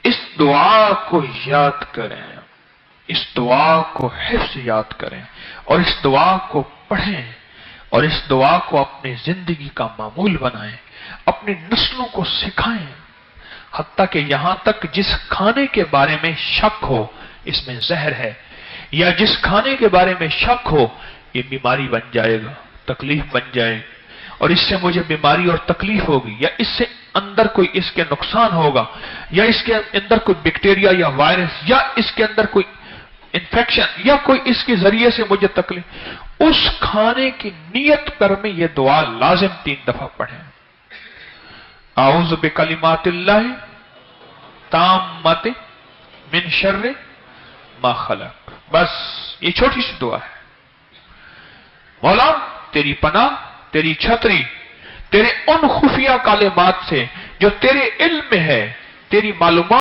اس دعا کو یاد کریں، اس دعا کو حفظ یاد کریں اور اس دعا کو پڑھیں اور اس دعا کو اپنی زندگی کا معمول بنائیں، اپنی نسلوں کو سکھائیں، حتیٰ کہ یہاں تک جس کھانے کے بارے میں شک ہو اس میں زہر ہے، یا جس کھانے کے بارے میں شک ہو یہ بیماری بن جائے گا، تکلیف بن جائے گی اور اس سے مجھے بیماری اور تکلیف ہوگی، یا اس سے اندر کوئی اس کے نقصان ہوگا، یا اس کے اندر کوئی بیکٹیریا یا وائرس، یا اس کے اندر کوئی انفیکشن، یا کوئی اس کے ذریعے سے مجھے تکلیف، اس کھانے کی نیت کر میں یہ دعا لازم 3 دفعہ پڑھیں۔ اعوذ بکلمات اللہ تامات من شر ما خلق، بس یہ چھوٹی سی دعا ہے۔ مولا تیری پناہ، تیری چھتری، تیرے ان خفیہ کلمات سے جو تیرے علم میں ہے، تیری معلومات